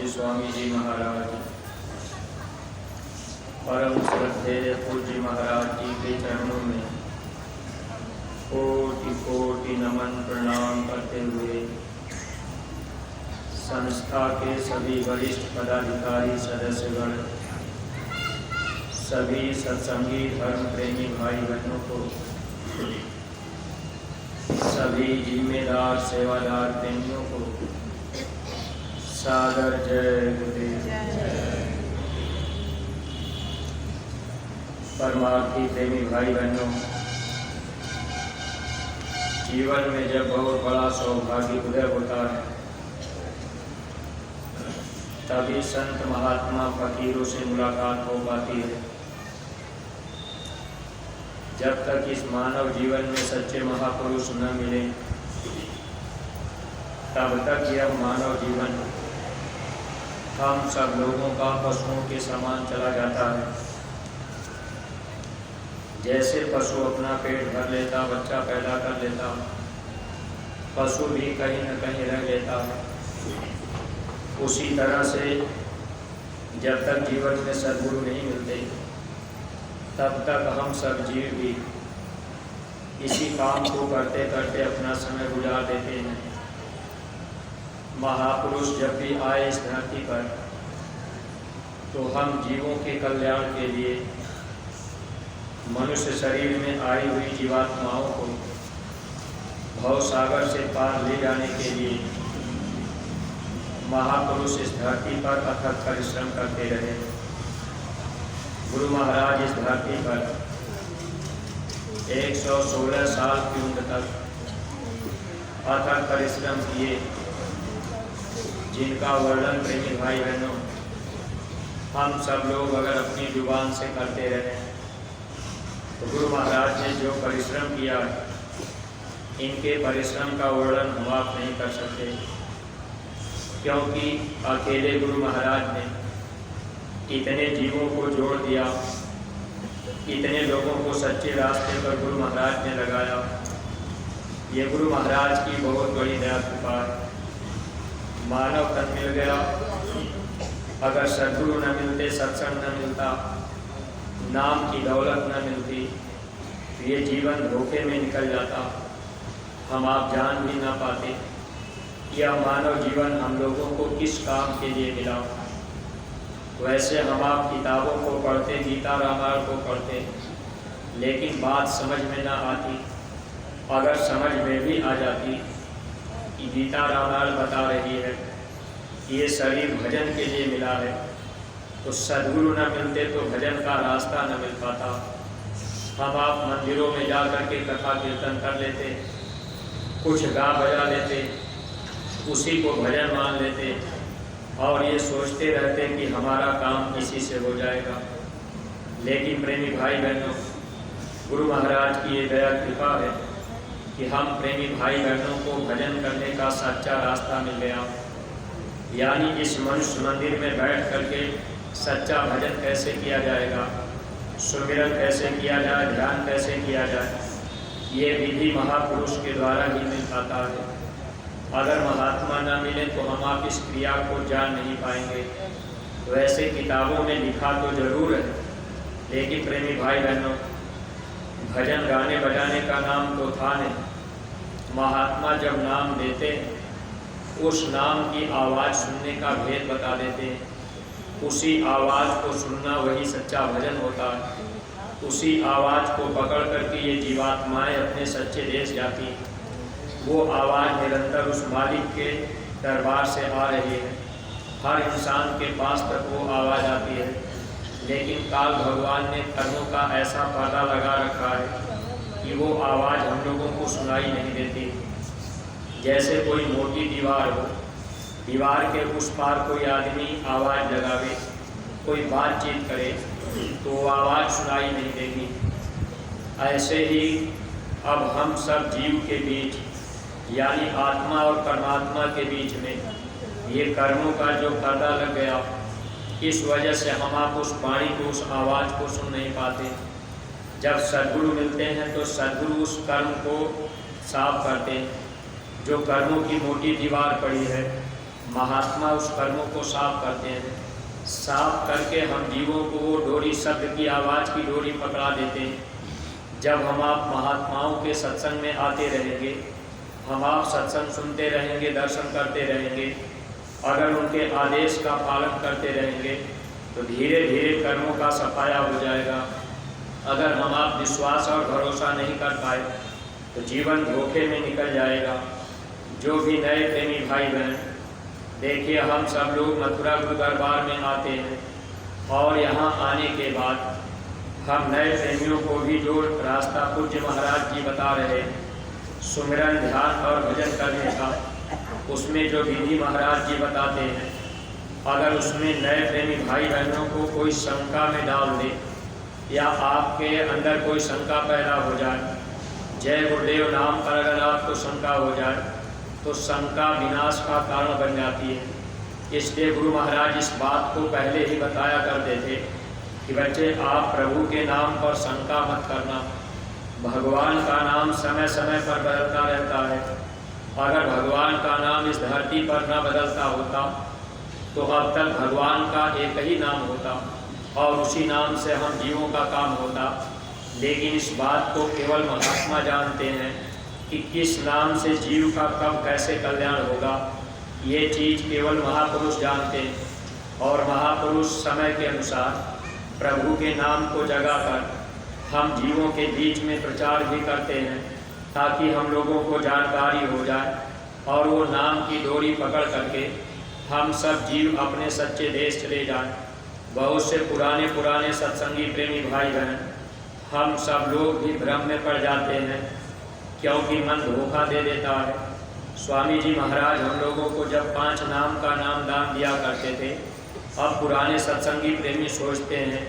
पूज्य स्वामी जी महाराज, परम श्रद्धेय पूज्य महाराज जी के चरणों में कोटि कोटि नमन प्रणाम करते हुए संस्था के सभी वरिष्ठ पदाधिकारी सदस्यगण, सभी सत्संगी धर्म प्रेमी भाई बहनों को, सभी जिम्मेदार सेवादार प्रेमियों को सादर जय गुरुदेव। परमार्थी प्रेमी भाई बहनों, जीवन में जब बहुत बड़ा सौभाग्य उदय होता है तभी संत महात्मा फकीरों से मुलाकात हो पाती है। जब तक इस मानव जीवन में सच्चे महापुरुष न मिले तब तक यह मानव जीवन हम सब लोगों का पशुओं के समान चला जाता है। जैसे पशु अपना पेट भर लेता, बच्चा पैदा कर लेता, पशु भी कहीं न कहीं रह लेता है। उसी तरह से जब तक जीवन में सद्गुरु नहीं मिलते तब तक हम सब जीव भी इसी काम को करते करते अपना समय गुजार देते हैं। महापुरुष जब भी आए इस धरती पर तो हम जीवों के कल्याण के लिए मनुष्य शरीर में आई हुई जीवात्माओं को भव सागर से पार ले जाने के लिए महापुरुष इस धरती पर अथक परिश्रम करते रहे। गुरु महाराज इस धरती पर 116 साल की उम्र तक अथक परिश्रम किए, जिनका वर्णन प्रेमी भाई बहनों हम सब लोग अगर अपनी जुबान से करते रहे तो गुरु महाराज ने जो परिश्रम किया इनके परिश्रम का वर्णन हम आप नहीं कर सकते, क्योंकि अकेले गुरु महाराज ने इतने जीवों को जोड़ दिया, इतने लोगों को सच्चे रास्ते पर गुरु महाराज ने लगाया। ये गुरु महाराज की बहुत बड़ी दया कृपा है। मानव तन मिल गया, अगर सद्गुरु न मिलते, सत्संग न मिलता, नाम की दौलत न मिलती, ये जीवन धोखे में निकल जाता, हम आप जान भी ना पाते यह मानव जीवन हम लोगों को किस काम के लिए मिला। वैसे हम आप किताबों को पढ़ते, गीता रामायण को पढ़ते, लेकिन बात समझ में ना आती। अगर समझ में भी आ जाती कि गीता रामायण बता रही है ये शरीर भजन के लिए मिला है, तो सद्गुरु न मिलते तो भजन का रास्ता न मिल पाता। हम आप मंदिरों में जा कर के कथा कीर्तन कर लेते, कुछ गा बजा लेते, उसी को भजन मान लेते और ये सोचते रहते कि हमारा काम इसी से हो जाएगा। लेकिन प्रेमी भाई बहनों, गुरु महाराज की ये दया कृपा है कि हम प्रेमी भाई बहनों को भजन करने का सच्चा रास्ता मिल गया। यानी इस मनुष्य मंदिर में बैठ करके सच्चा भजन कैसे किया जाएगा, सुमिरन कैसे किया जाए, ध्यान कैसे किया जाए, ये विधि महापुरुष के द्वारा ही मिल पाता है। अगर महात्मा न मिले तो हम आप इस क्रिया को जान नहीं पाएंगे। वैसे किताबों में लिखा तो जरूर है, लेकिन प्रेमी भाई बहनों, भजन गाने बजाने का नाम तो था नहीं। महात्मा जब नाम देते उस नाम की आवाज़ सुनने का भेद बता देते। उसी आवाज़ को सुनना वही सच्चा भजन होता है। उसी आवाज़ को पकड़ करके ये जीवात्माएं अपने सच्चे देश जाती। वो आवाज़ निरंतर उस मालिक के दरबार से आ रही है। हर इंसान के पास तक वो आवाज़ आती है, लेकिन काल भगवान ने कर्मों का ऐसा पर्दा लगा रखा है कि वो आवाज़ हम लोगों को सुनाई नहीं देती। जैसे कोई मोटी दीवार हो, दीवार के उस पार कोई आदमी आवाज़ लगावे, कोई बातचीत करे तो वो आवाज़ सुनाई नहीं देगी। ऐसे ही अब हम सब जीव के बीच यानी आत्मा और परमात्मा के बीच में ये कर्मों का जो पर्दा लग गया, इस वजह से हम आप उस वाणी को, उस आवाज़ को सुन नहीं पाते। जब सद्गुरु मिलते हैं तो सद्गुरु उस कर्म को साफ करते हैं। जो कर्मों की मोटी दीवार पड़ी है महात्मा उस कर्मों को साफ करते हैं। साफ करके हम जीवों को वो डोरी, शब्द की आवाज़ की डोरी पकड़ा देते हैं। जब हम आप महात्माओं के सत्संग में आते रहेंगे, हम आप सत्संग सुनते रहेंगे, दर्शन करते रहेंगे, अगर उनके आदेश का पालन करते रहेंगे तो धीरे धीरे कर्मों का सफाया हो जाएगा। अगर हम आप विश्वास और भरोसा नहीं कर पाए तो जीवन धोखे में निकल जाएगा। जो भी नए प्रेमी भाई बहन, देखिए हम सब लोग मथुरा गुरु दरबार में आते हैं और यहाँ आने के बाद हम नए प्रेमियों को भी जो रास्ता पूज्य महाराज जी बता रहे हैं, सुमिरन, ध्यान और भजन करने का, उसमें जो विधि महाराज जी बताते हैं, अगर उसमें नए प्रेमी भाई बहनों को कोई शंका में डाल दे या आपके अंदर कोई शंका पैदा हो जाए, जय गुरुदेव नाम पर अगर आपको शंका हो जाए तो शंका विनाश का कारण बन जाती है। इसलिए गुरु महाराज इस बात को पहले ही बताया करते थे कि बच्चे, आप प्रभु के नाम पर शंका मत करना। भगवान का नाम समय समय पर बदलता रहता है। अगर भगवान का नाम इस धरती पर न बदलता होता तो अब तक भगवान का एक ही नाम होता और उसी नाम से हम जीवों का काम होता। लेकिन इस बात को केवल महात्मा जानते हैं कि किस नाम से जीव का कब कैसे कल्याण होगा। ये चीज़ केवल महापुरुष जानते हैं और महापुरुष समय के अनुसार प्रभु के नाम को जगाकर हम जीवों के बीच में प्रचार भी करते हैं ताकि हम लोगों को जानकारी हो जाए और वो नाम की डोरी पकड़ करके हम सब जीव अपने सच्चे देश चले जाएं। बहुत से पुराने सत्संगी प्रेमी भाई बहन, हम सब लोग भी भ्रम में पड़ जाते हैं क्योंकि मन धोखा दे देता है। स्वामी जी महाराज हम लोगों को जब 5 नाम का नाम दान दिया करते थे, अब पुराने सत्संगी प्रेमी सोचते हैं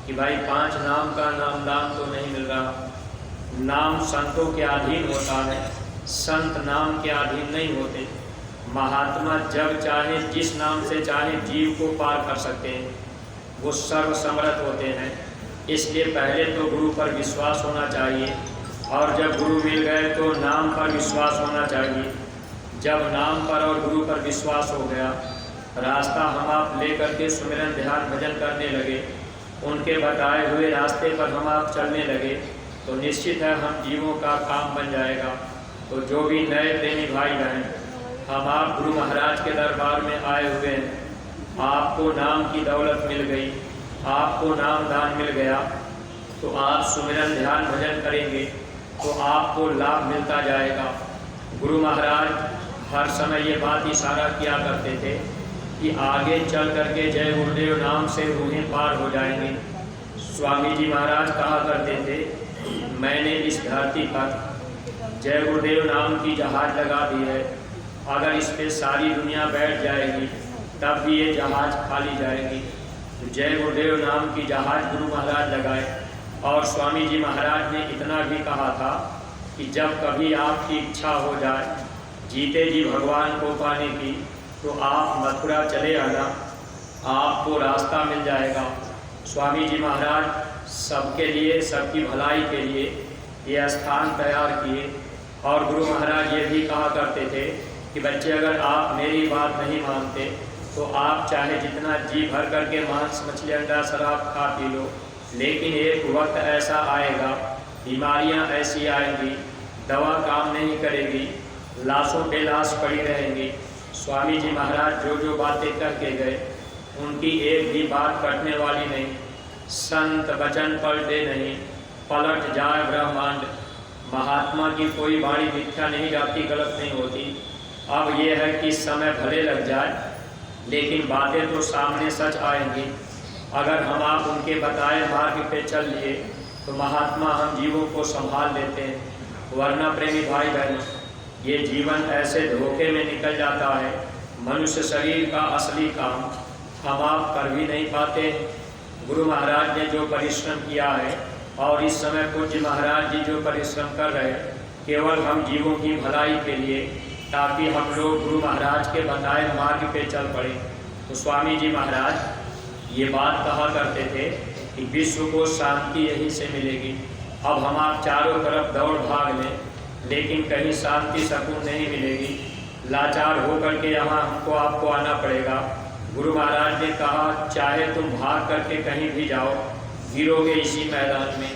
कि भाई 5 नाम का नाम दान तो नहीं मिल रहा। नाम संतों के अधीन होता है, संत नाम के अधीन नहीं होते। महात्मा जब चाहे जिस नाम से चाहे जीव को पार कर सकते हैं, वो सर्वसमर्थ होते हैं। इसलिए पहले तो गुरु पर विश्वास होना चाहिए और जब गुरु मिल गए तो नाम पर विश्वास होना चाहिए। जब नाम पर और गुरु पर विश्वास हो गया, रास्ता हम आप ले करके सुमिरन, ध्यान, भजन करने लगे, उनके बताए हुए रास्ते पर हम आप चलने लगे तो निश्चित है हम जीवों का काम बन जाएगा। तो जो भी नए प्रेमी भाई बहन हम आप गुरु महाराज के दरबार में आए हुए हैं, आपको नाम की दौलत मिल गई, आपको नाम दान मिल गया, तो आप सुमिरन, ध्यान, भजन करेंगे तो आपको लाभ मिलता जाएगा। गुरु महाराज हर समय ये बात इशारा किया करते थे कि आगे चल करके जय गुरुदेव नाम से रूहें पार हो जाएंगी। स्वामी जी महाराज कहा करते थे, मैंने इस धरती पर जय गुरुदेव नाम की जहाज लगा दी है, अगर इस पे सारी दुनिया बैठ जाएगी तब भी ये जहाज खाली जाएगी। तो जय गुरुदेव नाम की जहाज गुरु महाराज लगाए और स्वामी जी महाराज ने इतना भी कहा था कि जब कभी आपकी इच्छा हो जाए जीते जी भगवान को पाने की तो आप मथुरा चले आना, आपको रास्ता मिल जाएगा। स्वामी जी महाराज सबके लिए, सबकी भलाई के लिए ये स्थान तैयार किए और गुरु महाराज ये भी कहा करते थे कि बच्चे, अगर आप मेरी बात नहीं मानते तो आप चाहे जितना जी भर करके मांस, मछली, अंडा, शराब खा पी लो, लेकिन एक वक्त ऐसा आएगा, बीमारियां ऐसी आएंगी, दवा काम नहीं करेगी, लाशों पे लाश पड़ी रहेंगी। स्वामी जी महाराज जो जो बातें करके गए उनकी एक भी बात कटने वाली नहीं। संत वचन पलटे नहीं, पलट जाए ब्रह्मांड। महात्मा की कोई वाणी मिथ्या नहीं जाती, गलत नहीं होती। अब ये है कि समय भले लग जाए लेकिन बातें तो सामने सच आएंगी। अगर हम आप उनके बताए मार्ग पे चल लिए तो महात्मा हम जीवों को संभाल लेते हैं। वरना प्रेमी भाई बहनों, ये जीवन ऐसे धोखे में निकल जाता है, मनुष्य शरीर का असली काम हम आप कर भी नहीं पाते। गुरु महाराज ने जो परिश्रम किया है और इस समय पूज्य महाराज जी जो परिश्रम कर रहे हैं, केवल हम जीवों की भलाई के लिए, ताकि हम लोग गुरु महाराज के बताए मार्ग पे चल पड़े। तो स्वामी जी महाराज ये बात कहा करते थे कि विश्व को शांति यहीं से मिलेगी। अब हम आप चारों तरफ दौड़ भाग लें लेकिन कहीं शांति सुकून नहीं मिलेगी। लाचार होकर के यहाँ हमको आपको आना पड़ेगा। गुरु महाराज ने कहा चाहे तुम भाग करके कहीं भी जाओ, गिरोगे इसी मैदान में।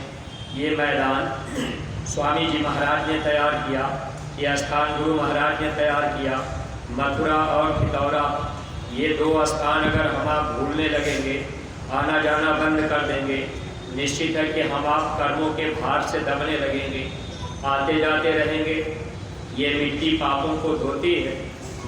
ये मैदान स्वामी जी महाराज ने तैयार किया, ये स्थान गुरु महाराज ने तैयार किया। मथुरा और खितौरा, ये दो स्थान अगर हम आप भूलने लगेंगे, आना जाना बंद कर देंगे, निश्चित है कि हम आप कर्मों के भार से दबने लगेंगे, आते जाते रहेंगे। ये मिट्टी पापों को धोती है।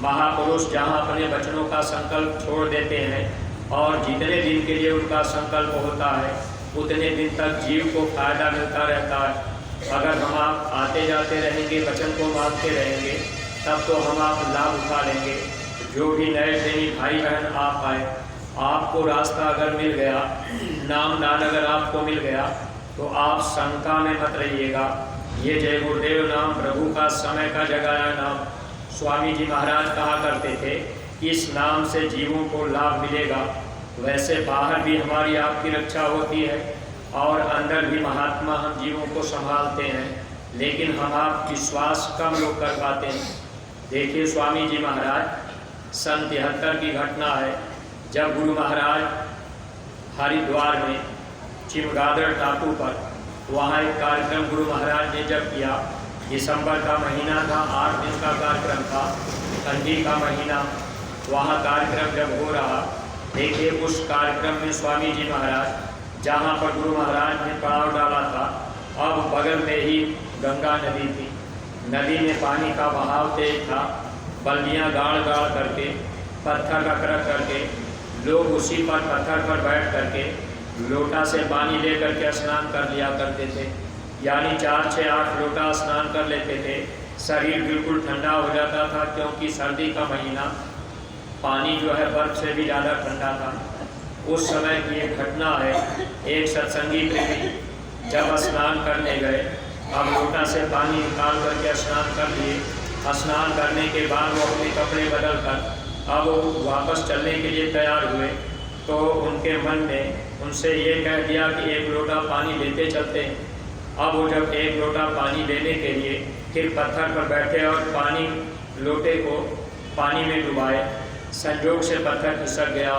महापुरुष जहाँ अपने वचनों का संकल्प छोड़ देते हैं और जितने दिन के लिए उनका संकल्प होता है उतने दिन तक जीव को फायदा मिलता रहता है। अगर हम आप आते जाते रहेंगे, वचन को मानते रहेंगे, तब तो हम आप लाभ उठा लेंगे। जो भी नए प्रेमी भाई बहन आप आए, आपको रास्ता अगर मिल गया, नाम दान अगर आपको मिल गया, तो आप शंका में मत रहिएगा। ये जय गुरुदेव नाम प्रभु का समय का जगाया नाम। स्वामी जी महाराज कहा करते थे, इस नाम से जीवों को लाभ मिलेगा। वैसे बाहर भी हमारी आपकी रक्षा होती है और अंदर भी महात्मा हम जीवों को संभालते हैं, लेकिन हम आप विश्वास कम लोग कर पाते हैं। देखिए स्वामी जी महाराज सन 73 की घटना है, जब गुरु महाराज हरिद्वार में चिमगादड़ टापू पर वहाँ एक कार्यक्रम गुरु महाराज ने जब किया। दिसंबर का महीना था, 8 दिन का कार्यक्रम था, ठंडी का महीना। वहाँ कार्यक्रम जब हो रहा, देखिए उस कार्यक्रम में स्वामी जी महाराज जहाँ पर गुरु महाराज ने पड़ाव डाला था, अब बगल में ही गंगा नदी थी। नदी में पानी का बहाव तेज था, बल्लियाँ गाड़ गाड़ करके, पत्थर रख रख करके लोग उसी पर पत्थर पर बैठ करके लोटा से पानी ले करके स्नान कर लिया करते थे। यानी 4, 6, 8 लोटा स्नान कर लेते थे। शरीर बिल्कुल ठंडा हो जाता था, क्योंकि सर्दी का महीना, पानी जो है बर्फ से भी ज़्यादा ठंडा था। उस समय की एक घटना है, एक सत्संगी प्रेमी जब स्नान करने गए, अब लोटा से पानी निकाल करके स्नान कर लिए। स्नान करने के बाद वो अपने कपड़े बदल कर अब वापस चलने के लिए तैयार हुए, तो उनके मन ने उनसे ये कह दिया कि एक लोटा पानी लेते चलते हैं। अब वो जब एक लोटा पानी लेने के लिए फिर पत्थर पर बैठे और पानी लोटे को पानी में डुबाए, संजोग से पत्थर खिसक गया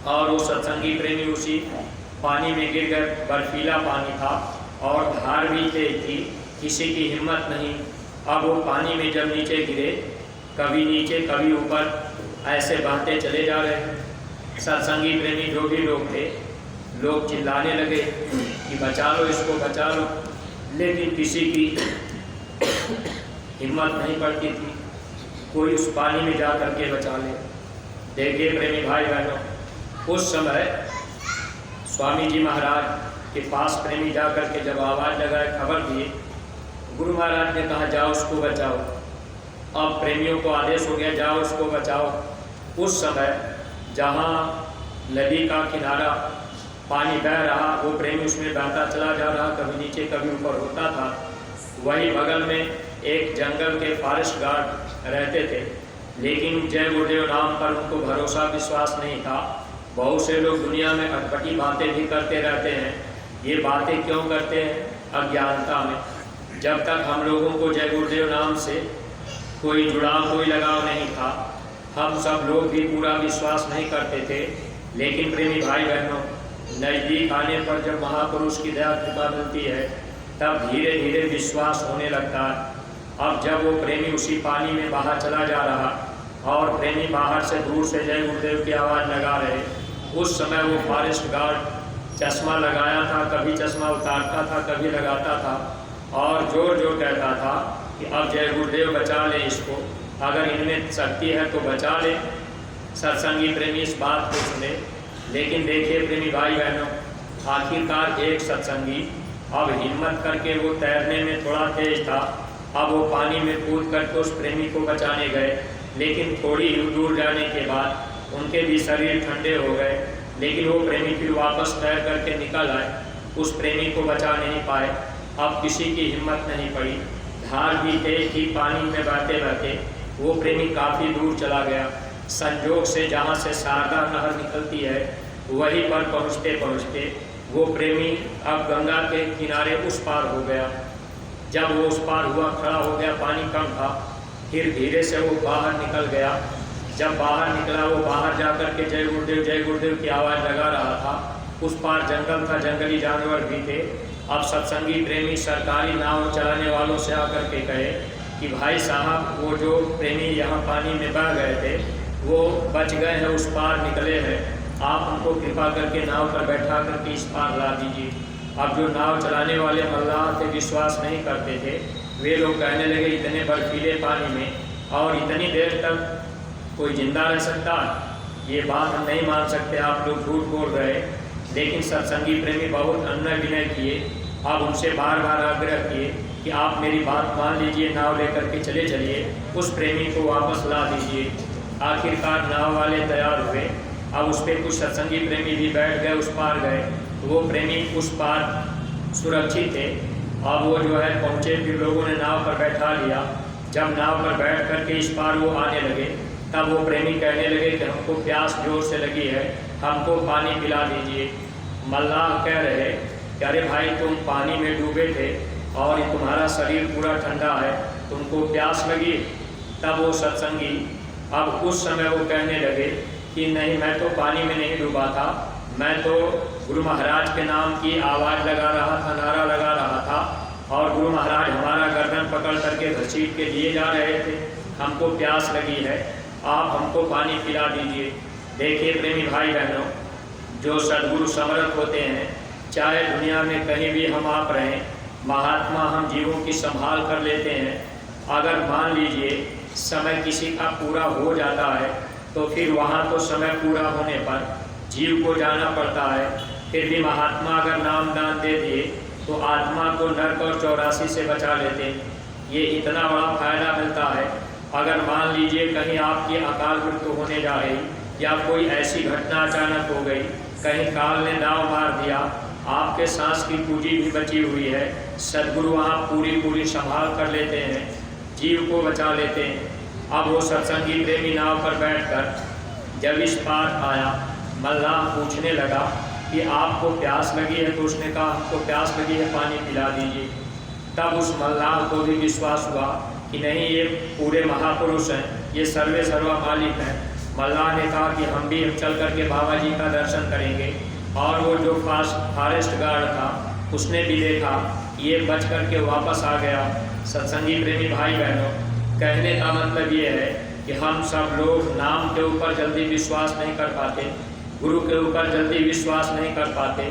और वो सत्संगी प्रेमी उसी पानी में गिर गए। बर्फीला पानी था और धार भी तेज थी, किसी की हिम्मत नहीं। अब वो पानी में जब नीचे गिरे, कभी नीचे कभी ऊपर, ऐसे बहते चले जा रहे हैं। सत्संगी प्रेमी जो भी लोग थे, लोग चिल्लाने लगे कि बचा लो इसको, बचा लो, लेकिन किसी की हिम्मत नहीं पड़ती थी कोई उस पानी में जा कर के बचा ले। देखिए प्रेमी भाई बहनों, उस समय स्वामी जी महाराज के पास प्रेमी जा कर के जब आवाज़ लगाए, खबर दिए, गुरु महाराज ने कहा जाओ उसको बचाओ। अब प्रेमियों को आदेश हो गया जाओ उसको बचाओ। उस समय जहाँ नदी का किनारा पानी बह रहा, वो प्रेमी उसमें बहता चला जा रहा, कभी नीचे कभी ऊपर होता था। वही बगल में एक जंगल के फॉरेस्ट गार्ड रहते थे, लेकिन जय गुरुदेव नाम पर उनको भरोसा विश्वास नहीं था। बहुत से लोग दुनिया में अटपटी बातें भी करते रहते हैं। ये बातें क्यों करते हैं? अज्ञानता में। जब तक हम लोगों को जय गुरुदेव नाम से कोई जुड़ाव, कोई लगाव नहीं था, हम सब लोग भी पूरा विश्वास नहीं करते थे। लेकिन प्रेमी भाई बहनों, नज़दीक आने पर जब महापुरुष की दया कृपा मिलती है, तब धीरे धीरे विश्वास होने लगता है। अब जब वो प्रेमी उसी पानी में बाहर चला जा रहा और प्रेमी बाहर से दूर से जय गुरुदेव की आवाज़ लगा रहे, उस समय वो फॉरेस्ट गार्ड चश्मा लगाया था, कभी चश्मा उतारता था, कभी लगाता था और जोर जोर कहता था कि अब जय गुरुदेव बचा ले इसको, अगर इनमें शक्ति है तो बचा ले। सत्संगी प्रेमी इस बात को सुने, लेकिन देखिए प्रेमी भाई बहनों, आखिरकार एक सत्संगी अब हिम्मत करके, वो तैरने में थोड़ा तेज था, अब वो पानी में कूद करके उस प्रेमी को बचाने गए। लेकिन थोड़ी ही दूर जाने के बाद उनके भी शरीर ठंडे हो गए, लेकिन वो प्रेमी फिर वापस तैर करके निकल आए, उस प्रेमी को बचा नहीं पाए। अब किसी की हिम्मत नहीं पड़ी, धार भी तेज थी, पानी में बहते बहते वो प्रेमी काफ़ी दूर चला गया। संजोग से जहाँ से शारदा नहर निकलती है, वहीं पर पहुँचते पहुँचते वो प्रेमी अब गंगा के किनारे उस पार हो गया। जब वो उस पार हुआ, खड़ा हो गया, पानी कम था, फिर धीरे से वो बाहर निकल गया। जब बाहर निकला, वो बाहर जा कर के जय गुरुदेव की आवाज़ लगा रहा था। उस पार जंगल था, जंगली जानवर भी थे। अब सत्संगी प्रेमी सरकारी नाव चलाने वालों से आकर के कहे कि भाई साहब, वो जो प्रेमी यहाँ पानी में बह गए थे वो बच गए हैं, उस पार निकले हैं, आप उनको कृपा करके नाव पर बैठा करके इस पार ला दीजिए। अब जो नाव चलाने वाले मल्लाह थे, विश्वास नहीं करते थे। वे लोग कहने लगे, इतने बर्फीले पानी में और इतनी देर तक कोई जिंदा रह सकता? ये बात हम नहीं मान सकते, आप लोग झूठ बोल रहे। लेकिन सत्संगी प्रेमी बहुत अन्न विनय किए। अब उनसे बार बार आग्रह किए कि आप मेरी बात मान लीजिए, नाव लेकर के चले चलिए, उस प्रेमी को वापस ला दीजिए। आखिरकार नाव वाले तैयार हुए। अब उस पर कुछ सत्संगी प्रेमी भी बैठ गए, उस पार गए। वो प्रेमी उस पार सुरक्षित थे। अब वो जो है पहुँचे, फिर लोगों ने नाव पर बैठा लिया। जब नाव पर बैठ करके इस पार वो आने लगे, तब वो प्रेमी कहने लगे कि हमको प्यास जोर से लगी है, हमको पानी पिला दीजिए। मल्लाह कह रहे कि अरे भाई, तुम पानी में डूबे थे और तुम्हारा शरीर पूरा ठंडा है, तुमको प्यास लगी? तब वो सत्संगी अब उस समय वो कहने लगे कि नहीं, मैं तो पानी में नहीं डूबा था, मैं तो गुरु महाराज के नाम की आवाज़ लगा रहा था, नारा लगा रहा था, और गुरु महाराज हमारा गर्दन पकड़ करके घसीट के लिए जा रहे थे, हमको प्यास लगी है, आप हमको पानी पिला दीजिए। देखिए प्रेमी भाई बहनों, जो सद्गुरु समर्थ होते हैं, चाहे दुनिया में कहीं भी हम आप रहें, महात्मा हम जीवों की संभाल कर लेते हैं। अगर मान लीजिए समय किसी का पूरा हो जाता है, तो फिर वहाँ तो समय पूरा होने पर जीव को जाना पड़ता है। फिर भी महात्मा अगर नाम दान दे दिए तो आत्मा को नरक और 84 से बचा लेते हैं। ये इतना बड़ा फायदा मिलता है। अगर मान लीजिए कहीं आपकी अकाल मृत्यु होने जा रही, या कोई ऐसी घटना अचानक हो गई, कहीं काल ने दाव मार दिया, आपके सांस की पूंजी भी बची हुई है, सद्गुरु वहाँ पूरी संभाल कर लेते हैं, जीव को बचा लेते हैं। अब वो सत्संगी प्रेमी नाव पर बैठकर जब इस पार आया, मल्लाह पूछने लगा कि आपको प्यास लगी है? तो उसने कहा हमको प्यास लगी है, पानी पिला दीजिए। तब उस मल्लाह को भी विश्वास हुआ कि नहीं, ये पूरे महापुरुष हैं, ये सर्वे सर्वा मालिक हैं। मल्लाह ने कहा कि हम भी चल करके बाबा जी का दर्शन करेंगे। और वो जो फॉरेस्ट गार्ड था, उसने भी देखा, ये बच करके वापस आ गया। सत्संगी प्रेमी भाई बहनों, कहने का मतलब ये है कि हम सब लोग नाम के ऊपर जल्दी विश्वास नहीं कर पाते, गुरु के ऊपर जल्दी विश्वास नहीं कर पाते।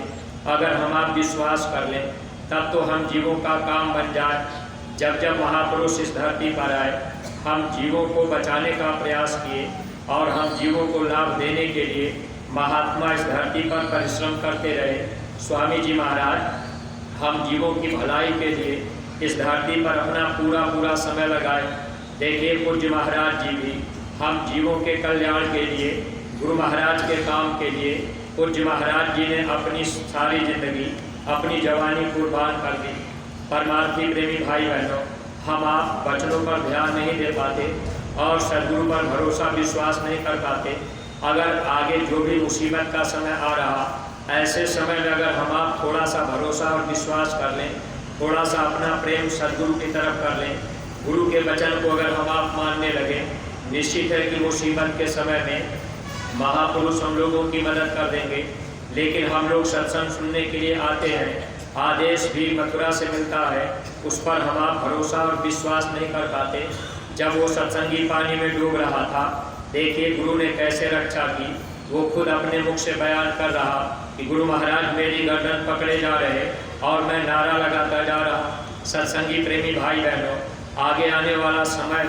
अगर हम आप विश्वास कर लें, तब तो हम जीवों का काम बन जाए। जब जब महापुरुष इस धरती पर आए, हम जीवों को बचाने का प्रयास किए और हम जीवों को लाभ देने के लिए महात्मा इस धरती पर परिश्रम करते रहे। स्वामी जी महाराज हम जीवों की भलाई के लिए इस धरती पर अपना पूरा समय लगाए। देखिए पूज्य महाराज जी भी हम जीवों के कल्याण के लिए, गुरु महाराज के काम के लिए, पूज्य महाराज जी ने अपनी सारी जिंदगी, अपनी जवानी कुर्बान कर दी। परमार्थी प्रेमी भाई बहनों, हम आप वचनों पर ध्यान नहीं दे पाते और सद्गुरु पर भरोसा विश्वास नहीं कर पाते। अगर आगे जो भी मुसीबत का समय आ रहा, ऐसे समय में अगर हम आप थोड़ा सा भरोसा और विश्वास कर लें, थोड़ा सा अपना प्रेम सद्गुरु की तरफ कर लें, गुरु के वचन को अगर हम आप मानने लगे, निश्चित है कि मुसीबत के समय में महापुरुष हम लोगों की मदद कर देंगे। लेकिन हम लोग सत्संग सुनने के लिए आते हैं, आदेश भी मथुरा से मिलता है, उस पर हम आप भरोसा और विश्वास नहीं कर पाते। जब वो सत्संगी पानी में डूब रहा था, देखिए गुरु ने कैसे रक्षा की। वो खुद अपने मुख से बयान कर रहा कि गुरु महाराज मेरी गर्दन पकड़े जा रहे और मैं नारा लगाता जा रहा। सत्संगी प्रेमी भाई बहनों, आगे आने वाला समय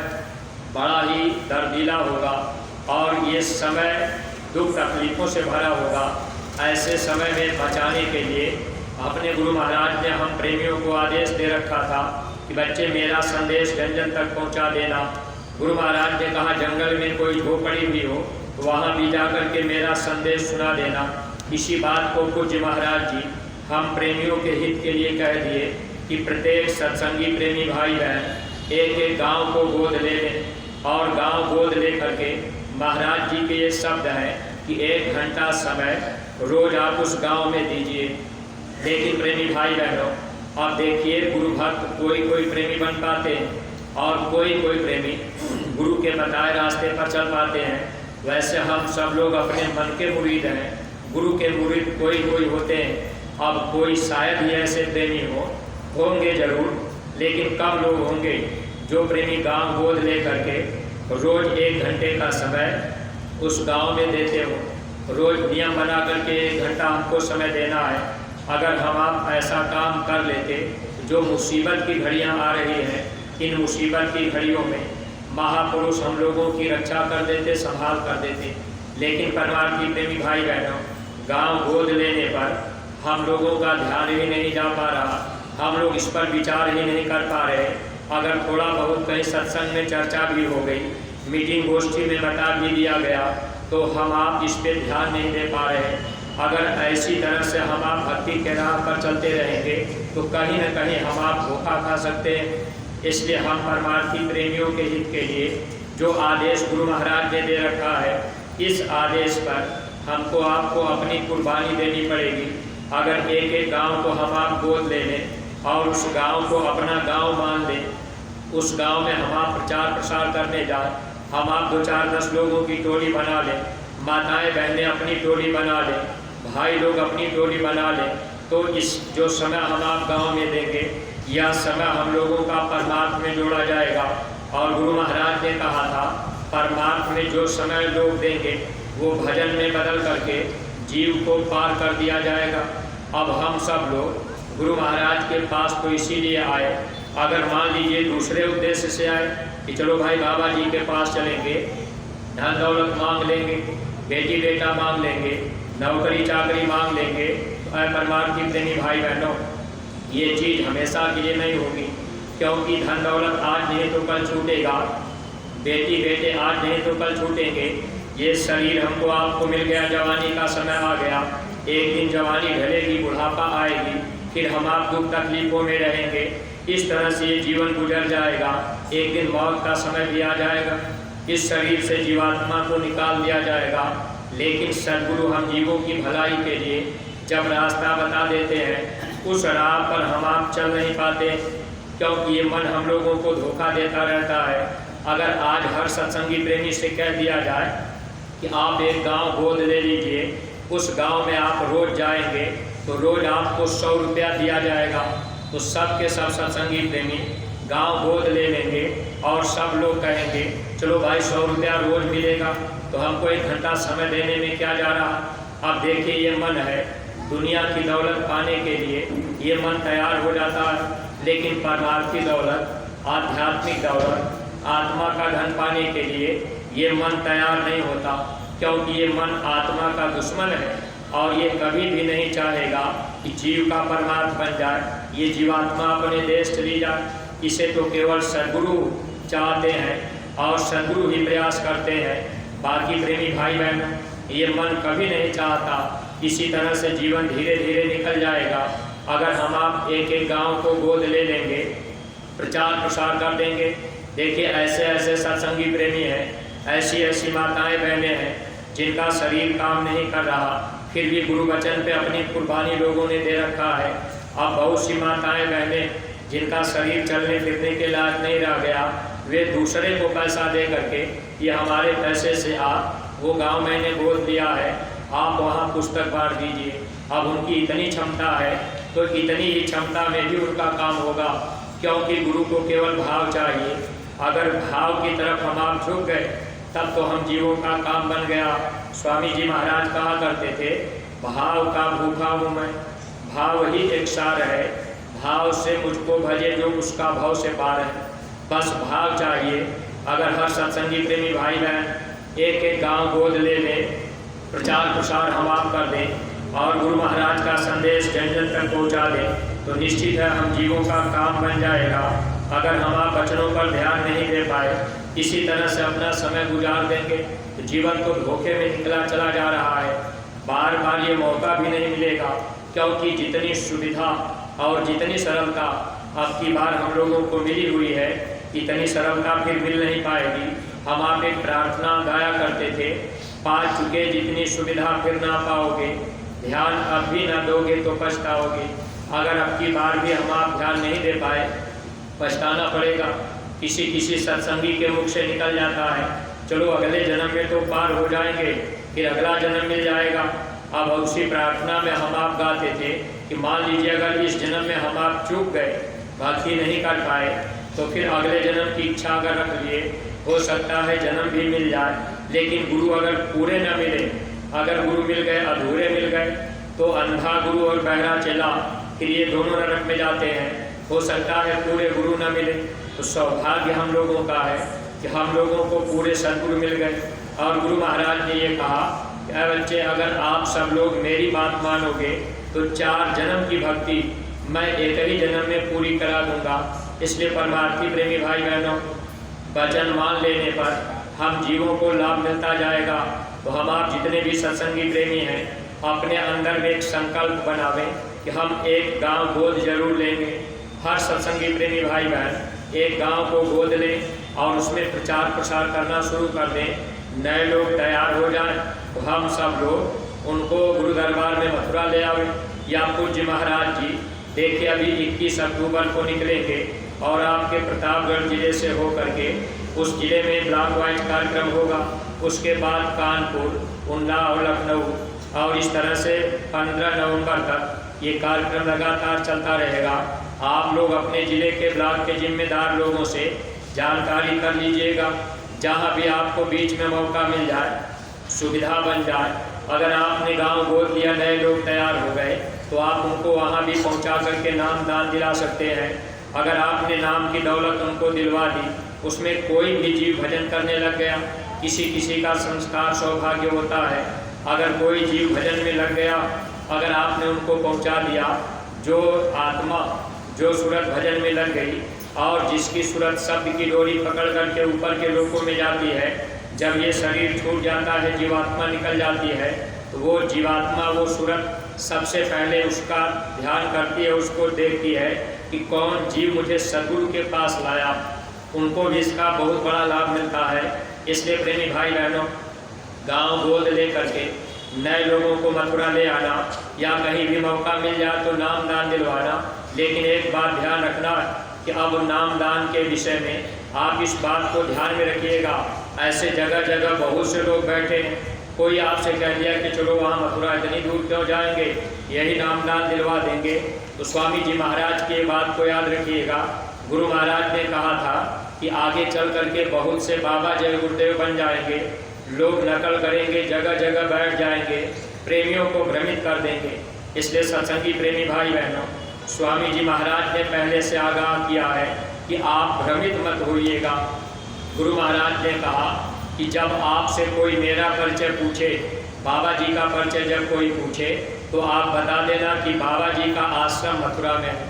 बड़ा ही दर्दीला होगा और ये समय दुख तकलीफों से भरा होगा। ऐसे समय में बचाने के लिए अपने गुरु महाराज ने हम प्रेमियों को आदेश दे रखा था कि बच्चे मेरा संदेश जन जन तक पहुंचा देना। गुरु महाराज ने कहा जंगल में कोई झोपड़ी भी हो तो वहाँ भी जा कर के मेरा संदेश सुना देना। इसी बात को पूज्य महाराज जी हम प्रेमियों के हित के लिए कह दिए कि प्रत्येक सत्संगी प्रेमी भाई बहन एक एक गांव को गोद ले लें और गांव गोद ले करके महाराज जी के ये शब्द हैं कि 1 घंटा समय रोज आप उस गांव में दीजिए। लेकिन प्रेमी भाई बहनों, अब देखिए गुरु भक्त कोई प्रेमी बन पाते हैं, और कोई कोई प्रेमी गुरु के बताए रास्ते पर चल पाते हैं। वैसे हम सब लोग अपने मन के मुरीद हैं, गुरु के मुरीद कोई कोई होते हैं। अब कोई शायद ही ऐसे प्रेमी होंगे जरूर, लेकिन कम लोग होंगे जो प्रेमी गांव गोद ले करके रोज़ 1 घंटे का समय उस गांव में देते हो। रोज़ नियम बना करके 1 घंटा हमको समय देना है। अगर हम आप ऐसा काम कर लेते, जो मुसीबत की घड़ियां आ रही हैं, इन मुसीबत की घड़ियों में महापुरुष हम लोगों की रक्षा कर देते, संभाल कर देते। लेकिन परमार्थी प्रेमी भाई बहनों, गांव गोद लेने पर हम लोगों का ध्यान ही नहीं जा पा रहा, हम लोग इस पर विचार ही नहीं कर पा रहे। अगर थोड़ा बहुत कहीं सत्संग में चर्चा भी हो गई, मीटिंग गोष्ठी में बता भी दिया गया, तो हम आप इस पर ध्यान नहीं दे पा रहे। अगर ऐसी तरह से हम आप भक्ति के राह पर चलते रहेंगे तो कहीं न कहीं हम आप धोखा खा सकते हैं। इसलिए हम परमार्थी प्रेमियों के हित के लिए जो आदेश गुरु महाराज ने दे रखा है, इस आदेश पर हमको आपको अपनी कुर्बानी देनी पड़ेगी। अगर एक एक गांव को हम आप गोद ले लें और उस गांव को अपना गांव मान लें, उस गांव में हम आप प्रचार प्रसार करने जाए, हम आप 2-4-10 लोगों की टोली बना लें, माताएं बहनें अपनी टोली बना लें, भाई लोग अपनी टोली बना लें, तो इस जो समय हम आप गाँव में देंगे, यह समय हम लोगों का परमार्थ में जोड़ा जाएगा। और गुरु महाराज ने कहा था, परमार्थ में जो समय लोग देंगे वो भजन में बदल करके जीव को पार कर दिया जाएगा। अब हम सब लोग गुरु महाराज के पास तो इसीलिए आए, अगर मान लीजिए दूसरे उद्देश्य से आए कि चलो भाई बाबा जी के पास चलेंगे, धन दौलत मांग लेंगे, बेटी बेटा मांग लेंगे, नौकरी चाकरी मांग लेंगे, तो परमार्थी प्रेमी भाई बहनों, ये चीज़ हमेशा के लिए नहीं होगी। क्योंकि धन दौलत आज नहीं तो कल छूटेगा, बेटी बेटे आज नहीं तो कल छूटेंगे। ये शरीर हमको आपको मिल गया, जवानी का समय आ गया, एक दिन जवानी ढलेगी, बुढ़ापा आएगी, फिर हम आप दुख तकलीफों में रहेंगे। इस तरह से ये जीवन गुजर जाएगा, एक दिन मौत का समय भी आ जाएगा, इस शरीर से जीवात्मा को निकाल दिया जाएगा। लेकिन सद्गुरु हम जीवों की भलाई के लिए जब रास्ता बता देते हैं, उस राह पर हम आप चल नहीं पाते, क्योंकि ये मन हम लोगों को धोखा देता रहता है। अगर आज हर सत्संगी प्रेमी से कह दिया जाए कि आप एक गांव गोद ले लीजिए, उस गांव में आप रोज़ जाएंगे तो रोज़ आपको 100 रुपया दिया जाएगा, तो सब के सब सत्संगी प्रेमी गांव गोद ले लेंगे और सब लोग कहेंगे चलो भाई 100 रुपया रोज़ मिलेगा, तो हमको 1 घंटा समय देने में क्या जा रहा। अब देखिए, ये मन है दुनिया की दौलत पाने के लिए ये मन तैयार हो जाता है, लेकिन परमार्थी दौलत, आध्यात्मिक दौलत, आत्मा का धन पाने के लिए ये मन तैयार नहीं होता, क्योंकि ये मन आत्मा का दुश्मन है और ये कभी भी नहीं चाहेगा कि जीव का परमार्थ बन जाए, ये जीवात्मा अपने देश चली जाए। इसे तो केवल सद्गुरु चाहते हैं और सद्गुरु ही प्रयास करते हैं। बाकी प्रेमी भाई बहन, ये मन कभी नहीं चाहता। इसी तरह से जीवन धीरे धीरे निकल जाएगा। अगर हम आप एक एक गांव को गोद ले लेंगे, प्रचार प्रसार कर देंगे। देखिए, ऐसे ऐसे सत्संगी प्रेमी हैं, ऐसी ऐसी माताएं बहनें हैं जिनका शरीर काम नहीं कर रहा, फिर भी गुरु वचन पे अपनी कुर्बानी लोगों ने दे रखा है। अब बहुत सी माताएं बहनें जिनका शरीर चलने फिरने के लायक नहीं रह गया, वे दूसरे को पैसा दे करके ये हमारे पैसे से आप वो गांव मैंने गोद लिया है, आप वहाँ पुस्तक बांट दीजिए। अब उनकी इतनी क्षमता है तो इतनी ही क्षमता में भी उनका काम होगा, क्योंकि गुरु को केवल भाव चाहिए। अगर भाव की तरफ हम आप झुक गए तब तो हम जीवों का काम बन गया। स्वामी जी महाराज कहा करते थे, भाव का भूखा हूँ मैं, भाव ही एक सार है, भाव से मुझको भजे जो उसका भाव से पार है। बस भाव चाहिए। अगर हर सत्संगी प्रेमी भाई बहन एक एक गांव गोद ले लें, प्रचार प्रसार हम आप कर दें और गुरु महाराज का संदेश जन जन तक पहुँचा दें, तो निश्चित है हम जीवों का काम बन जाएगा। अगर हम आप वचनों पर ध्यान नहीं दे पाए, इसी तरह से अपना समय गुजार देंगे तो जीवन तो धोखे में निकला चला जा रहा है। बार बार ये मौका भी नहीं मिलेगा, क्योंकि जितनी सुविधा और जितनी सरलता अब की बार हम लोगों को मिली हुई है, इतनी सरलता फिर मिल नहीं पाएगी। हम आप एक प्रार्थना गाया करते थे, पा चुके जितनी सुविधा फिर ना पाओगे, ध्यान अब भी ना दोगे तो पछताओगे। अगर अब की बार भी हम आप ध्यान नहीं दे पाए, पछताना पड़ेगा। किसी किसी सत्संगी के मुख से निकल जाता है, चलो अगले जन्म में तो पार हो जाएंगे, फिर अगला जन्म मिल जाएगा। अब उसी प्रार्थना में हम आप गाते थे कि मान लीजिए अगर इस जन्म में हम आप चूक गए, भक्ति नहीं कर पाए, तो फिर अगले जन्म की इच्छा अगर रख लिए, हो सकता है जन्म भी मिल जाए। लेकिन गुरु अगर पूरे न मिले, अगर गुरु मिल गए अधूरे मिल गए, तो अंधा गुरु और बहरा चेला फिर ये दोनों नरक में जाते हैं। हो सकता है पूरे गुरु न मिले, तो सौभाग्य हम लोगों का है कि हम लोगों को पूरे सद्गुरु मिल गए। और गुरु महाराज ने ये कहा कि बच्चे, अगर आप सब लोग मेरी बात मानोगे तो 4 जन्म की भक्ति मैं एक ही जन्म में पूरी करा दूंगा। इसलिए परमार्थी प्रेमी भाई बहनों, वचन मान लेने पर हम जीवों को लाभ मिलता जाएगा। तो हम आप जितने भी सत्संगी प्रेमी हैं, अपने अंदर में एक संकल्प बनावें कि हम एक गांव गोद जरूर लेंगे। हर सत्संगी प्रेमी भाई बहन एक गांव को गोद लें और उसमें प्रचार प्रसार करना शुरू कर दें। नए लोग तैयार हो जाएं तो हम सब लोग उनको गुरु दरबार में मथुरा ले आवे। या पूज्य महाराज जी देखिए, अभी 21 अक्टूबर को निकलेंगे और आपके प्रतापगढ़ जिले से होकर के उस जिले में ब्लॉक वाइज कार्यक्रम होगा। उसके बाद कानपुर, उन्नाव, लखनऊ और इस तरह से 15 नवंबर तक ये कार्यक्रम लगातार चलता रहेगा। आप लोग अपने ज़िले के ब्लॉक के जिम्मेदार लोगों से जानकारी कर लीजिएगा। जहाँ भी आपको बीच में मौका मिल जाए, सुविधा बन जाए, अगर आपने गांव गोद लिया, नए लोग तैयार हो गए, तो आप उनको वहाँ भी पहुँचा करके नाम दान दिला सकते हैं। अगर आपने नाम की दौलत उनको दिलवा दी, उसमें कोई भी जीव भजन करने लग गया, किसी किसी का संस्कार सौभाग्य होता है, अगर कोई जीव भजन में लग गया, अगर आपने उनको पहुँचा दिया, जो आत्मा जो सूरत भजन में लग गई और जिसकी सूरत शब्द की डोरी पकड़ करके ऊपर के लोकों में जाती है, जब ये शरीर छूट जाता है, जीवात्मा निकल जाती है, तो वो जीवात्मा वो सूरत सबसे पहले उसका ध्यान करती है, उसको देखती है कि कौन जीव मुझे सद्गुरु के पास लाया। उनको भी इसका बहुत बड़ा लाभ मिलता है। इसलिए प्रेमी भाई बहनों, गांव गोद ले करके नए लोगों को मथुरा ले आना या कहीं भी मौका मिल जाए तो नाम दान दिलवाना। लेकिन एक बात ध्यान रखना कि अब नाम दान के विषय में आप इस बात को ध्यान में रखिएगा। ऐसे जगह जगह बहुत से लोग बैठे हैं, कोई आपसे कह दिया कि चलो वहाँ मथुरा इतनी दूर क्यों जाएंगे, यही नाम दान दिलवा देंगे। तो स्वामी जी महाराज की बात को याद रखिएगा। गुरु महाराज ने कहा था कि आगे चल करके बहुत से बाबा जय गुरुदेव बन जाएंगे, लोग नकल करेंगे, जगह जगह बैठ जाएंगे, प्रेमियों को भ्रमित कर देंगे। इसलिए सत्संगी प्रेमी भाई बहनों, स्वामी जी महाराज ने पहले से आगाह किया है कि आप भ्रमित मत होइएगा। गुरु महाराज ने कहा कि जब आपसे कोई मेरा परिचय पूछे, बाबा जी का परिचय जब कोई पूछे, तो आप बता देना कि बाबा जी का आश्रम मथुरा में है।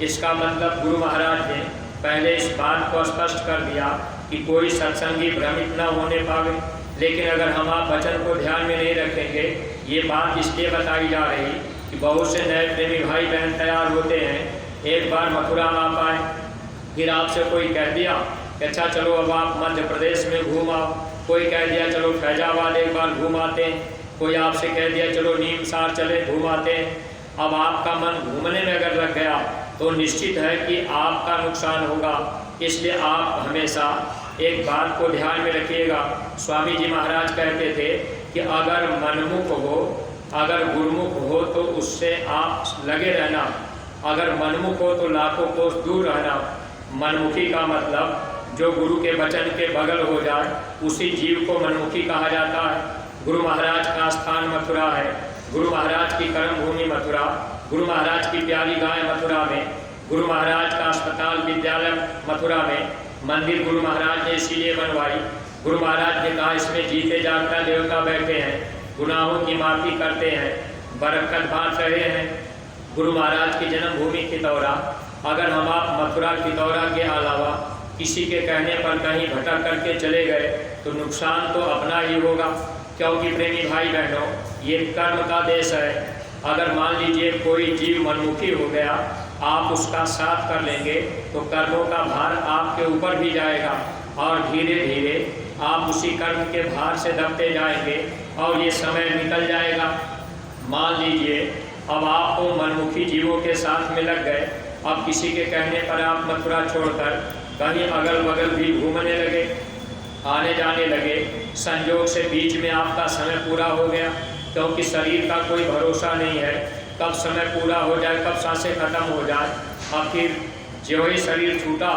इसका मतलब गुरु महाराज ने पहले इस बात को स्पष्ट कर दिया कि कोई सत्संगी भ्रमित न होने पावे। लेकिन अगर हम आप वचन को ध्यान में नहीं रखेंगे, ये बात इसलिए बताई जा रही कि बहुत से नए प्रेमी भाई बहन तैयार होते हैं, एक बार मथुरा आ पाए, फिर आपसे कोई कह दिया कि अच्छा चलो अब आप मध्य प्रदेश में घूम आओ, कोई कह दिया चलो फैजाबाद एक बार घूम आते हैं, कोई आपसे कह दिया चलो नीमसार चले घूम आते हैं। अब आपका मन घूमने में अगर लग गया तो निश्चित है कि आपका नुकसान होगा। इसलिए आप हमेशा एक बात को ध्यान में रखिएगा। स्वामी जी महाराज कहते थे कि अगर मनमुख हो, अगर गुरुमुख हो तो उससे आप लगे रहना, अगर मनमुख हो तो लाखों कोस दूर रहना। मनमुखी का मतलब जो गुरु के वचन के बगल हो जाए, उसी जीव को मनमुखी कहा जाता है। गुरु महाराज का स्थान मथुरा है, गुरु महाराज की कर्मभूमि मथुरा, गुरु महाराज की प्यारी गाय मथुरा में, गुरु महाराज का अस्पताल विद्यालय मथुरा में, मंदिर गुरु महाराज ने इसीलिए बनवाई। गुरु महाराज ने कहा इसमें जीते जागता देवता बैठे हैं, गुनाहों की माफ़ी करते हैं, बरकत बांट रहे हैं। गुरु महाराज की जन्मभूमि खितौरा, अगर हम आप मथुरा खितौरा के अलावा किसी के कहने पर कहीं भटक करके चले गए तो नुकसान तो अपना ही होगा। क्योंकि प्रेमी भाई बहनों, ये कर्म का देश है। अगर मान लीजिए कोई जीव मनमुखी हो गया, आप उसका साथ कर लेंगे तो कर्मों का भार आपके ऊपर भी जाएगा और धीरे धीरे आप उसी कर्म के भार से दबते जाएंगे और ये समय निकल जाएगा। मान लीजिए अब आपको मनमुखी जीवों के साथ में लग गए, अब किसी के कहने पर आप मथुरा छोड़कर कहीं अगल बगल भी घूमने लगे, आने जाने लगे। संयोग से बीच में आपका समय पूरा हो गया, क्योंकि शरीर का कोई भरोसा नहीं है कब समय पूरा हो जाए, कब सांसें खत्म हो जाए। आखिर जो ही शरीर छूटा,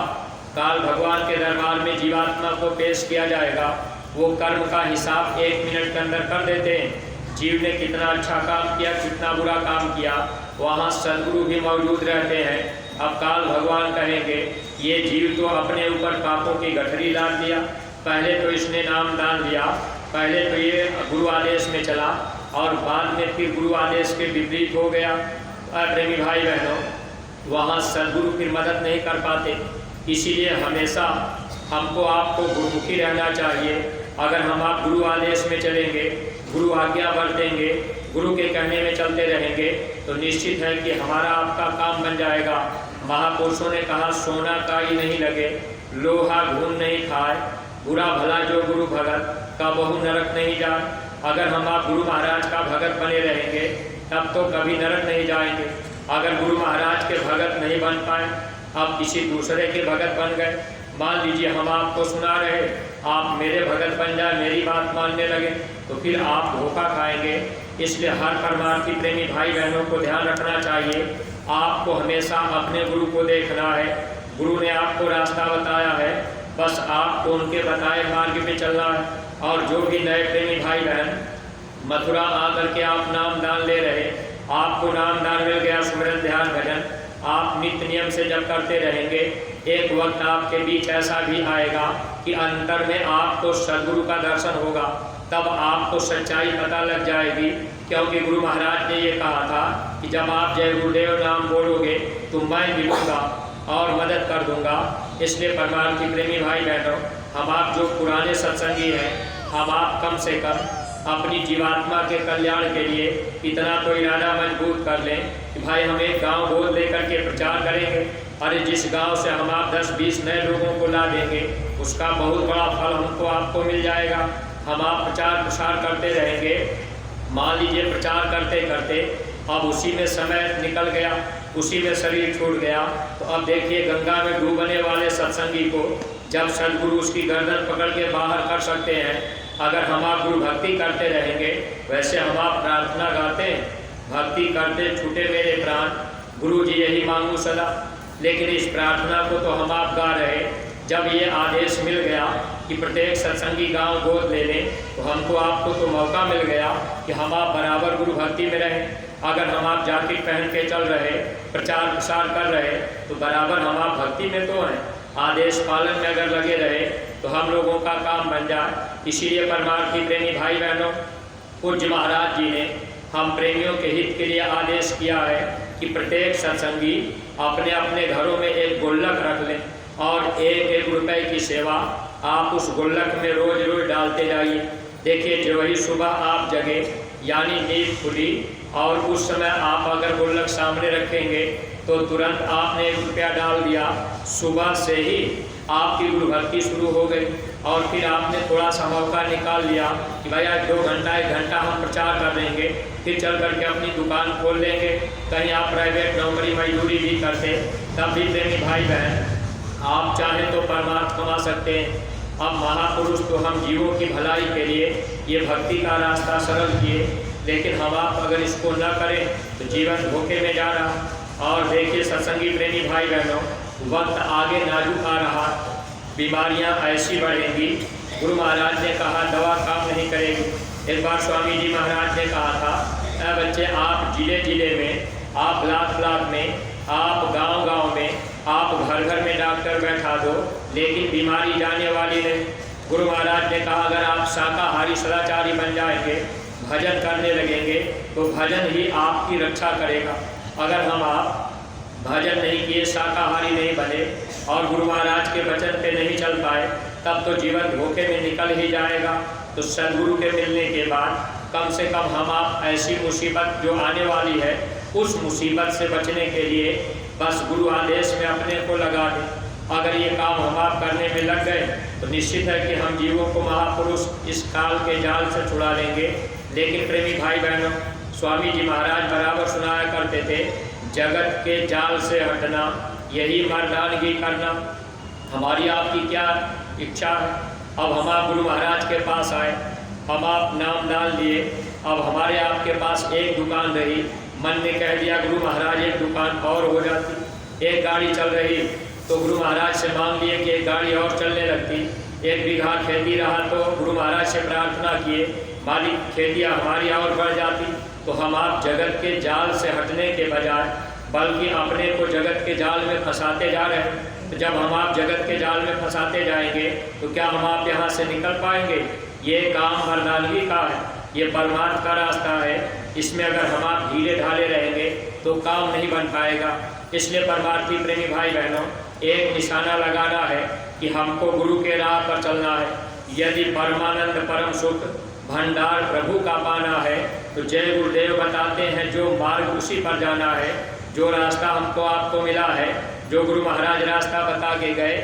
काल भगवान के दरबार में जीवात्मा को पेश किया जाएगा। वो कर्म का हिसाब 1 मिनट के अंदर कर देते हैं। जीव ने कितना अच्छा काम किया, कितना बुरा काम किया, वहाँ सदगुरु भी मौजूद रहते हैं। अब काल भगवान कहेंगे, ये जीव तो अपने ऊपर पापों की गठरी डाल दिया। पहले तो इसने नाम दान दिया, पहले तो ये गुरु आदेश में चला और बाद में फिर गुरु आदेश के विपरीत हो गया। प्रेमी भाई बहनों, वहाँ सदगुरु फिर मदद नहीं कर पाते। इसीलिए हमेशा हमको आपको गुरुमुखी रहना चाहिए। अगर हम आप गुरु आदेश में चलेंगे, गुरु आज्ञा बरतेंगे, गुरु के कहने में चलते रहेंगे, तो निश्चित है कि हमारा आपका काम बन जाएगा। महापुरुषों ने कहा, सोना काई नहीं लगे, लोहा घून नहीं खाए, बुरा भला जो गुरु भगत, का बहु नरक नहीं जाए। अगर हम आप गुरु महाराज का भगत बने रहेंगे, तब तो कभी नरक नहीं जाएंगे। अगर गुरु महाराज के भगत नहीं बन पाए, आप किसी दूसरे के भगत बन गए, मान लीजिए हम आपको सुना रहे, आप मेरे भगत बन जाए, मेरी बात मानने लगे, तो फिर आप धोखा खाएंगे। इसलिए हर परमार्थी प्रेमी भाई बहनों को ध्यान रखना चाहिए, आपको हमेशा अपने गुरु को देखना है। गुरु ने आपको रास्ता बताया है, बस आपको उनके बताए मार्ग पे चलना है। और जो भी नए प्रेमी भाई बहन मथुरा आकर के आप नाम दान ले रहे, आपको नाम दान मिल गया, सुमिरन ध्यान भजन आप नित्य नियम से जब करते रहेंगे, एक वक्त आपके बीच ऐसा भी आएगा कि अंतर में आपको सदगुरु का दर्शन होगा। तब आपको सच्चाई पता लग जाएगी, क्योंकि गुरु महाराज ने ये कहा था कि जब आप जय गुरुदेव नाम बोलोगे तो मैं मिलूँगा और मदद कर दूंगा। इसलिए परमार्थी प्रेमी भाई बहनों, हम आप जो पुराने सत्संगी हैं, हम आप कम से कम अपनी जीवात्मा के कल्याण के लिए इतना तो इरादा मजबूत कर लें कि भाई हम एक गांव गोद लेकर के प्रचार करेंगे। अरे जिस गांव से हम आप 10-20 नए लोगों को ला देंगे, उसका बहुत बड़ा फल हमको आपको मिल जाएगा। हम आप प्रचार प्रसार करते रहेंगे। मान लीजिए प्रचार करते करते अब उसी में समय निकल गया, उसी में शरीर छूट गया, तो अब देखिए गंगा में डूबने वाले सत्संगी को जब सदगुरु उसकी गर्दन पकड़ के बाहर कर सकते हैं, अगर हम आप गुरु भक्ति करते रहेंगे, वैसे हम आप प्रार्थना गाते हैं, भक्ति करते छूटे मेरे प्राण, गुरु जी यही मांगू सदा। लेकिन इस प्रार्थना को तो हम आप गा रहे, जब ये आदेश मिल गया कि प्रत्येक सत्संगी गांव गोद ले लें, तो हमको आपको तो मौका मिल गया कि हम आप बराबर गुरु भक्ति में रहें। अगर हम आप जैकेट पहन के चल रहे, प्रचार प्रसार कर रहे, तो बराबर हम आप भक्ति में तो हैं। आदेश पालन में अगर लगे रहे तो हम लोगों का काम बन जाए। इसीलिए परमार्थी प्रेमी भाई बहनों, पूज्य महाराज जी ने हम प्रेमियों के हित के लिए आदेश किया है कि प्रत्येक सत्संगी अपने अपने घरों में एक गुल्लक रख लें और 1-1 रुपए की सेवा आप उस गुल्लक में रोज रोज डालते जाइए। देखिए जो ही सुबह आप जगे, यानी नींद खुली, और उस समय आप अगर गुल्लक सामने रखेंगे तो तुरंत आपने 1 रुपया डाल दिया, सुबह से ही आपकी गुरु भक्ति शुरू हो गई। और फिर आपने थोड़ा सा मौका निकाल लिया कि भाई आज 2 घंटा 1 घंटा हम प्रचार कर देंगे, फिर चल करके अपनी दुकान खोल लेंगे। कहीं आप प्राइवेट नौकरी मजदूरी भी करते, तब भी प्रेमी भाई बहन आप चाहें तो परमार्थ कमा सकते हैं। अब महापुरुष तो हम जीवों की भलाई के लिए ये भक्ति का रास्ता सरल किए, लेकिन हम आप अगर इसको न करें तो जीवन धोखे में जा रहा। और देखिए सत्संगी प्रेमी भाई बहनों, वक्त आगे नाजुक आ रहा, बीमारियां ऐसी बढ़ेंगी। गुरु महाराज ने कहा दवा काम नहीं करेगी। एक बार स्वामी जी महाराज ने कहा था, बच्चे आप जिले जिले में, आप ब्लॉक ब्लॉक में, आप गांव गांव में, आप घर घर में डॉक्टर बैठा दो, लेकिन बीमारी जाने वाली नहीं। गुरु महाराज ने कहा अगर आप शाकाहारी सदाचारी बन जाएंगे, भजन करने लगेंगे, तो भजन ही आपकी रक्षा करेगा। अगर हम आप भजन नहीं किए, शाकाहारी नहीं बने और गुरु महाराज के वचन पे नहीं चल पाए, तब तो जीवन धोखे में निकल ही जाएगा। तो सदगुरु के मिलने के बाद कम से कम हम आप ऐसी मुसीबत जो आने वाली है, उस मुसीबत से बचने के लिए बस गुरु आदेश में अपने को लगा दें। अगर ये काम हम आप करने में लग गए तो निश्चित है कि हम जीवों को महापुरुष इस काल के जाल से छुड़ा लेंगे। लेकिन प्रेमी भाई बहनों, स्वामी जी महाराज बराबर सुनाया करते थे, जगत के जाल से हटना यही मर्दानगी करना। हमारी आपकी क्या इच्छा है। अब हम आप गुरु महाराज के पास आए, हम आप नाम डाल लिए, अब हमारे आपके पास एक दुकान रही, मन ने कह दिया गुरु महाराज एक दुकान और हो जाती, एक गाड़ी चल रही तो गुरु महाराज से मांग लिए कि एक गाड़ी और चलने लगती, एक बीघा खेती रहा तो गुरु महाराज से प्रार्थना किए मालिक खेतियाँ हमारी और बढ़ जाती। तो हम आप जगत के जाल से हटने के बजाय बल्कि अपने को जगत के जाल में फंसाते जा रहे हैं। तो जब हम आप जगत के जाल में फंसाते जाएंगे तो क्या हम आप यहाँ से निकल पाएंगे? ये काम मर्दानगी का है, ये परमार्थ का रास्ता है, इसमें अगर हम आप ढीले ढाले रहेंगे तो काम नहीं बन पाएगा। इसलिए परमार्थी प्रेमी भाई बहनों, एक निशाना लगाना है कि हमको गुरु के राह पर चलना है। यदि परमानंद परम सुख भंडार प्रभु का पाना है तो जय गुरुदेव बताते हैं जो मार्ग उसी पर जाना है। जो रास्ता हमको आपको मिला है, जो गुरु महाराज रास्ता बता के गए,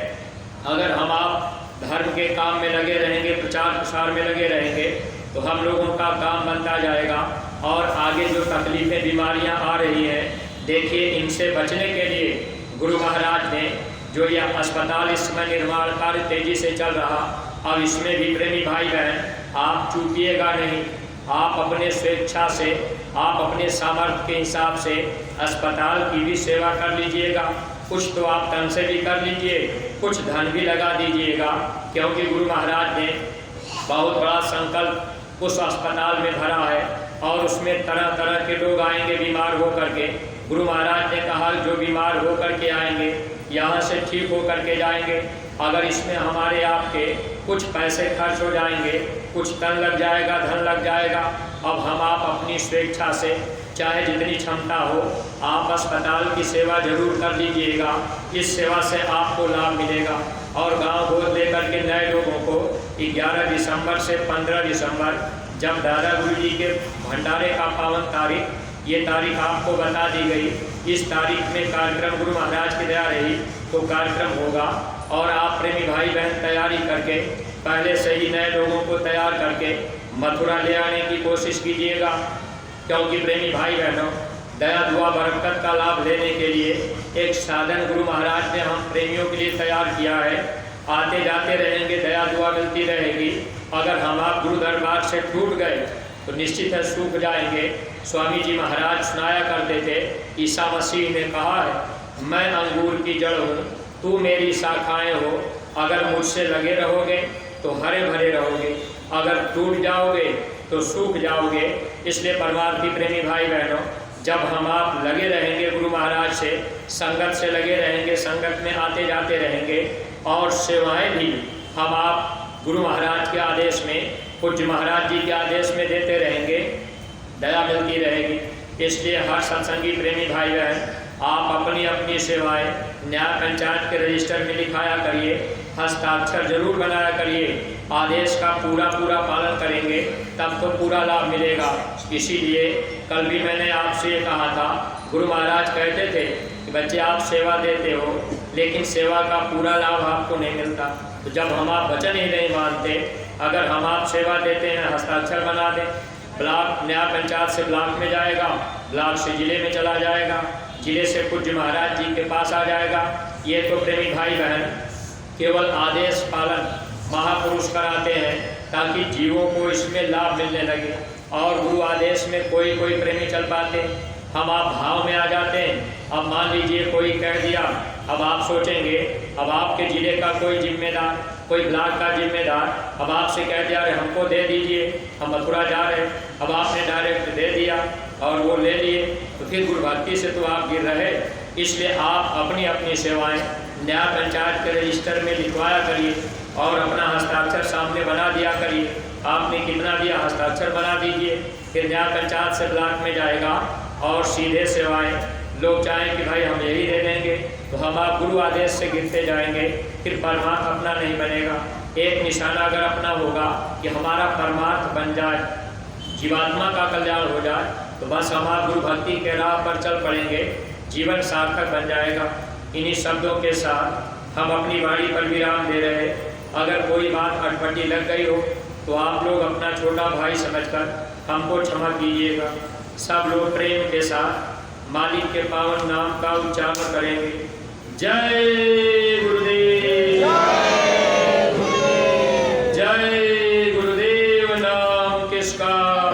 अगर हम आप धर्म के काम में लगे रहेंगे, प्रचार प्रसार में लगे रहेंगे तो हम लोगों का काम बनता जाएगा। और आगे जो तकलीफ़ें बीमारियां आ रही हैं, देखिए इनसे बचने के लिए गुरु महाराज ने जो यह अस्पताल इस समय निर्माण कार्य तेजी से चल रहा, अब इसमें भी प्रेमी भाई बहन आप चूकिएगा नहीं। आप अपने स्वेच्छा से, आप अपने सामर्थ्य के हिसाब से अस्पताल की भी सेवा कर लीजिएगा। कुछ तो आप तन से भी कर लीजिए, कुछ धन भी लगा दीजिएगा, क्योंकि गुरु महाराज ने बहुत बड़ा संकल्प उस अस्पताल में भरा है और उसमें तरह तरह के लोग आएंगे बीमार हो करके। गुरु महाराज ने कहा जो बीमार हो करके आएंगे यहाँ से ठीक हो करके जाएंगे। अगर इसमें हमारे आपके कुछ पैसे खर्च हो जाएंगे, कुछ तन लग जाएगा, धन लग जाएगा, अब हम आप अपनी स्वेच्छा से चाहे जितनी क्षमता हो आप अस्पताल की सेवा जरूर कर लीजिएगा। इस सेवा से आपको लाभ मिलेगा। और गांव गोद लेकर के नए लोगों को 11 दिसंबर से 15 दिसंबर जब दादा गुरु जी के भंडारे का पावन तारीख, ये तारीख आपको बता दी गई, इस तारीख में कार्यक्रम गुरु महाराज की दया रही तो कार्यक्रम होगा। और आप प्रेमी भाई बहन तैयारी करके पहले से ही नए लोगों को तैयार करके मथुरा ले आने की कोशिश कीजिएगा, क्योंकि प्रेमी भाई बहनों दया दुआ बरकत का लाभ लेने के लिए एक साधन गुरु महाराज ने हम प्रेमियों के लिए तैयार किया है। आते जाते रहेंगे, दया दुआ मिलती रहेगी। अगर हम आप गुरु दरबार से टूट गए तो निश्चित है सूख जाएंगे। स्वामी जी महाराज सुनाया करते थे, ईसा मसीह ने कहा है मैं अंगूर की जड़ हूँ, तू मेरी शाखाएँ हो। अगर मुझसे लगे रहोगे तो हरे भरे रहोगे, अगर टूट जाओगे तो सूख जाओगे। इसलिए परमार्थी प्रेमी भाई बहनों, जब हम आप लगे रहेंगे गुरु महाराज से, संगत से लगे रहेंगे, संगत में आते जाते रहेंगे और सेवाएं भी हम आप गुरु महाराज के आदेश में, पूज्य महाराज जी के आदेश में देते रहेंगे, दया मिलती रहेगी। इसलिए हर सत्संगी प्रेमी भाई बहन आप अपनी अपनी सेवाएं न्याय पंचायत के रजिस्टर में लिखाया करिए, हस्ताक्षर जरूर बनाया करिए। आदेश का पूरा पालन करेंगे तब तो पूरा लाभ मिलेगा। इसीलिए कल भी मैंने आपसे ये कहा था, गुरु महाराज कहते थे कि बच्चे आप सेवा देते हो लेकिन सेवा का पूरा लाभ आपको नहीं मिलता। तो जब हम आप वचन ही नहीं मानते, अगर हम आप सेवा देते हैं, हस्ताक्षर बना दें, ब्लॉक न्याय पंचायत से ब्लॉक में जाएगा, ब्लॉक से जिले में चला जाएगा, जिले से पूज्य महाराज जी के पास आ जाएगा। ये तो प्रेमी भाई बहन केवल आदेश पालन महापुरुष कराते हैं ताकि जीवों को इसमें लाभ मिलने लगे। और गुरु आदेश में कोई प्रेमी चल पाते, हम आप भाव में आ जाते हैं। अब मान लीजिए कोई कह दिया, अब आप सोचेंगे, अब आपके ज़िले का कोई जिम्मेदार, कोई ब्लॉक का जिम्मेदार अब आपसे कह दिया अरे हमको दे दीजिए, हम मथुरा जा रहे हैं, अब आपने डायरेक्ट दे दिया और वो ले लिए, तो फिर गुरु भक्ति से तो आप गिर रहे। इसलिए आप अपनी अपनी सेवाएं न्याय पंचायत के रजिस्टर में लिखवाया करिए और अपना हस्ताक्षर सामने बना दिया करिए। आपने कितना दिया हस्ताक्षर बना दीजिए, फिर न्याय पंचायत से ब्लॉक में जाएगा और सीधे सेवाएं लोग चाहें कि भाई हम यही दे देंगे तो हम आप गुरु आदेश से गिरते जाएंगे, फिर परमार्थ अपना नहीं बनेगा। एक निशाना अगर अपना होगा कि हमारा परमार्थ बन जाए, जीवात्मा का कल्याण हो जाए, तो बस हम आप गुरु भक्ति के राह पर चल पड़ेंगे, जीवन सार्थक बन जाएगा। इन्हीं शब्दों के साथ हम अपनी वाणी पर विराम दे रहे। अगर कोई बात अटपटी लग गई हो तो आप लोग अपना छोटा भाई समझकर हमको क्षमा कीजिएगा। सब लोग प्रेम के साथ मालिक के पावन नाम का उच्चारण करेंगे। जय गुरुदेव। जय गुरुदेव नाम किसका।